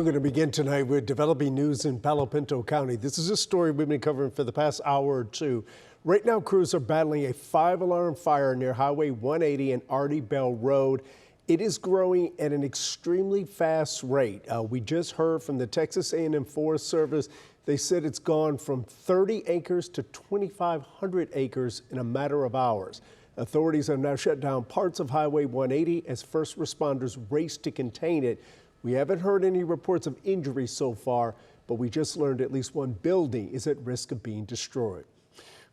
We're going to begin tonight with developing news in Palo Pinto County. This is a story we've been covering for the past hour or two. Right now, crews are battling a 5-alarm fire near Highway 180 and Artie Bell Road. It is growing at an extremely fast rate. We just heard from the Texas A&M Forest Service. They said it's gone from 30 acres to 2,500 acres in a matter of hours. Authorities have now shut down parts of Highway 180 as first responders race to contain it. We haven't heard any reports of injuries so far, but we just learned at least one building is at risk of being destroyed.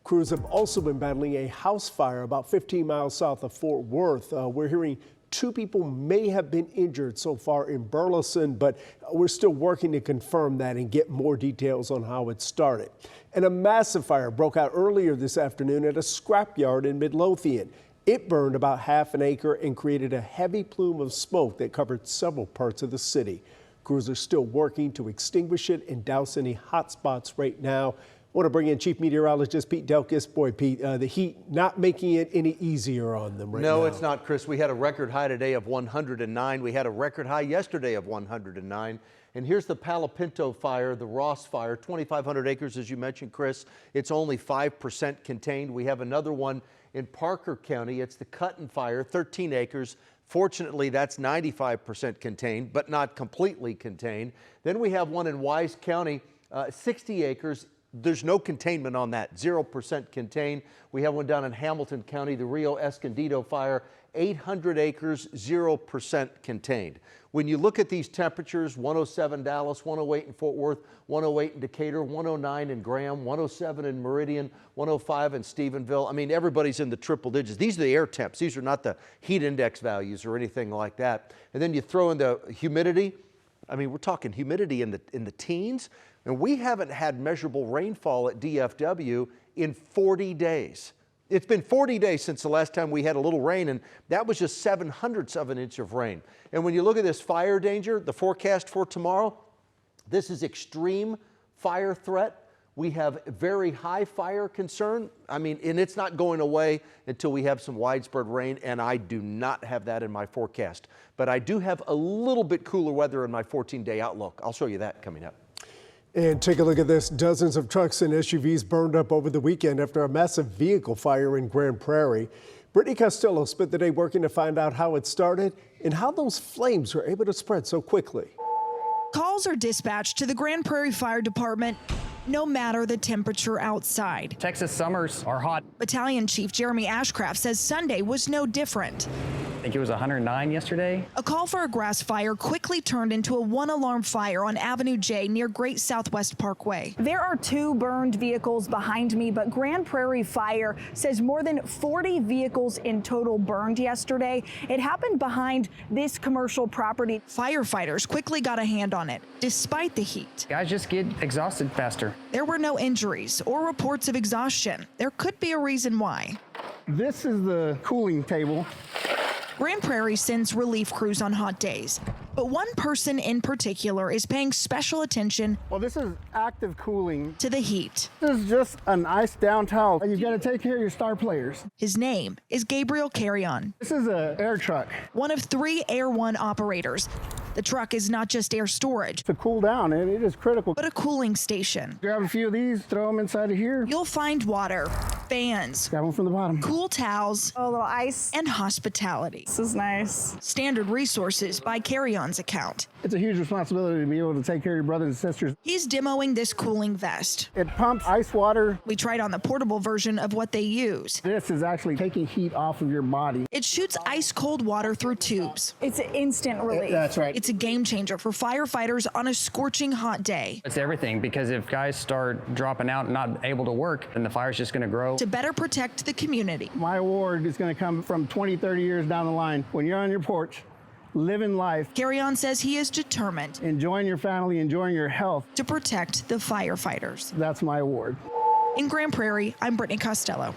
Crews have also been battling a house fire about 15 miles south of Fort Worth. We're hearing 2 people may have been injured so far in Burleson, but we're still working to confirm that and get more details on how it started. And a massive fire broke out earlier this afternoon at a scrapyard in Midlothian. It burned about half an acre and created a heavy plume of smoke that covered several parts of the city. Crews are still working to extinguish it and douse any hot spots right now. I want to bring in Chief Meteorologist Pete Delkus. Boy, Pete, the heat not making it any easier on them right now. No, it's not, Chris. We had a record high today of 109. We had a record high yesterday of 109. And here's the Palo Pinto fire, the Ross fire, 2,500 acres, as you mentioned, Chris. It's only 5% contained. We have another one in Parker County. It's the Cutton fire, 13 acres. Fortunately, that's 95% contained, but not completely contained. Then we have one in Wise County, 60 acres. There's no containment on that, 0% contained. We have one down in Hamilton County, the Rio Escondido fire, 800 acres, 0% contained. When you look at these temperatures, 107 Dallas, 108 in Fort Worth, 108 in Decatur, 109 in Graham, 107 in Meridian, 105 in Stephenville. I mean, everybody's in the triple digits. These are the air temps. These are not the heat index values or anything like that. And then you throw in the humidity. I mean, we're talking humidity in the teens. And we haven't had measurable rainfall at DFW in 40 days. It's been 40 days since the last time we had a little rain, and that was just 0.07 of an inch of rain. And when you look at this fire danger, the forecast for tomorrow, this is extreme fire threat. We have very high fire concern. I mean, and it's not going away until we have some widespread rain, and I do not have that in my forecast. But I do have a little bit cooler weather in my 14-day outlook. I'll show you that coming up. And take a look at this. Dozens of trucks and SUVs burned up over the weekend after a massive vehicle fire in Grand Prairie. Brittany Costello spent the day working to find out how it started and how those flames were able to spread so quickly. Calls are dispatched to the Grand Prairie Fire Department no matter the temperature outside. Texas summers are hot. Battalion Chief Jeremy Ashcraft says Sunday was no different. I think it was 109 yesterday. A call for a grass fire quickly turned into a 1-alarm fire on Avenue J near Great Southwest Parkway. There are 2 burned vehicles behind me, but Grand Prairie Fire says more than 40 vehicles in total burned yesterday. It happened behind this commercial property. Firefighters quickly got a hand on it, despite the heat. Guys just get exhausted faster. There were no injuries or reports of exhaustion. There could be a reason why. This is the cooling table. Grand Prairie sends relief crews on hot days, but one person in particular is paying special attention. Well, this is active cooling. To the heat. This is just an ice down towel. You've got to take care of your star players. His name is Gabriel Carrion. This is an air truck. One of 3 Air One operators. The truck is not just air storage. To cool down, and it is critical. But a cooling station. Grab a few of these, throw them inside of here. You'll find water, fans, Grab one from the bottom. cool towels, A little ice. and hospitality. This is nice. Standard resources by Carrion's account. It's a huge responsibility to be able to take care of your brothers and sisters. He's demoing this cooling vest. It pumps ice water. We tried on the portable version of what they use. This is actually taking heat off of your body. It shoots ice cold water through tubes. It's an instant relief. That's right. It's a game changer for firefighters on a scorching hot day. It's everything, because if guys start dropping out and not able to work, then the fire's just going to grow. To better protect the community. My award is going to come from 20, 30 years down the line. When you're on your porch, living life, Carrion says he is determined enjoying your family, enjoying your health. to protect the firefighters. That's my award. In Grand Prairie, I'm Brittany Costello.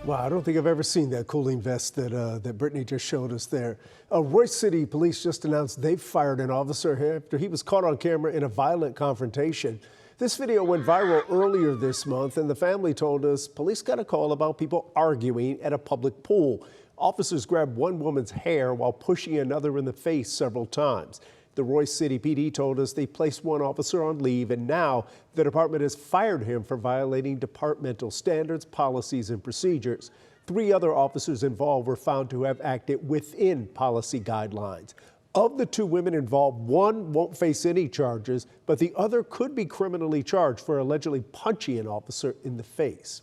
Wow, I don't think I've ever seen that cooling vest that Brittany just showed us there. Royce City Police just announced they've fired an officer after he was caught on camera in a violent confrontation. This video went viral earlier this month, and the family told us police got a call about people arguing at a public pool. Officers grabbed one woman's hair while pushing another in the face several times. The Royce City PD told us they placed one officer on leave, and now the department has fired him for violating departmental standards, policies, and procedures. 3 other officers involved were found to have acted within policy guidelines. Of the 2 women involved, one won't face any charges, but the other could be criminally charged for allegedly punching an officer in the face.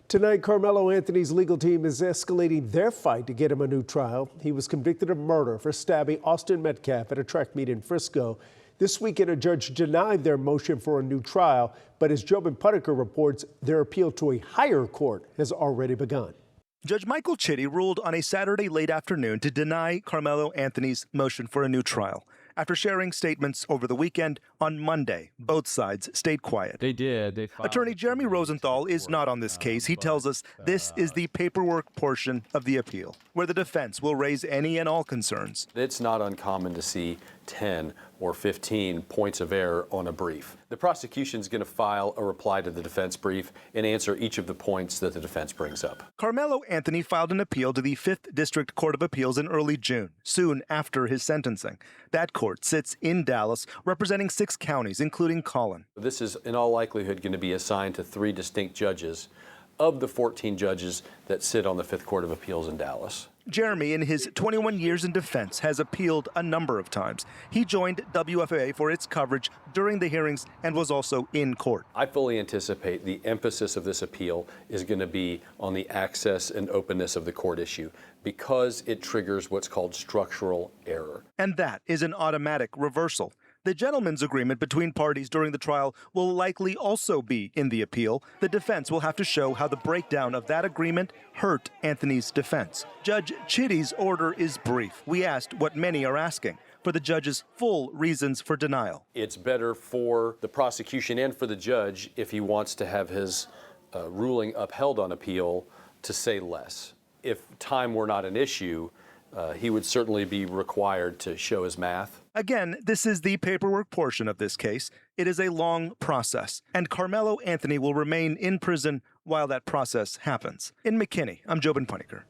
Tonight, Carmelo Anthony's legal team is escalating their fight to get him a new trial. He was convicted of murder for stabbing Austin Metcalf at a track meet in Frisco. This weekend, a judge denied their motion for a new trial, but as Jobin Puttiker reports, their appeal to a higher court has already begun. Judge Michael Chitty ruled on a Saturday late afternoon to deny Carmelo Anthony's motion for a new trial. After sharing statements over the weekend, on Monday, both sides stayed quiet. They did. Attorney Jeremy Rosenthal is not on this case. He tells us this is the paperwork portion of the appeal, where the defense will raise any and all concerns. It's not uncommon to see 10 or 15 points of error on a brief. The prosecution is going to file a reply to the defense brief and answer each of the points that the defense brings up. Carmelo Anthony filed an appeal to the 5th District Court of Appeals in early June, soon after his sentencing. That court sits in Dallas, representing 6 counties, including Collin. This is in all likelihood going to be assigned to 3 distinct judges of the 14 judges that sit on the 5th Court of Appeals in Dallas. Jeremy, in his 21 years in defense, has appealed a number of times. He joined WFAA for its coverage during the hearings and was also in court. I fully anticipate the emphasis of this appeal is going to be on the access and openness of the court issue because it triggers what's called structural error. And that is an automatic reversal. The gentleman's agreement between parties during the trial will likely also be in the appeal. The defense will have to show how the breakdown of that agreement hurt Anthony's defense. Judge Chitty's order is brief. We asked what many are asking for the judge's full reasons for denial. It's better for the prosecution and for the judge, if he wants to have his ruling upheld on appeal, to say less. If time were not an issue, he would certainly be required to show his math. Again, this is the paperwork portion of this case. It is a long process, and Carmelo Anthony will remain in prison while that process happens. In McKinney, I'm Jobin Puttiker.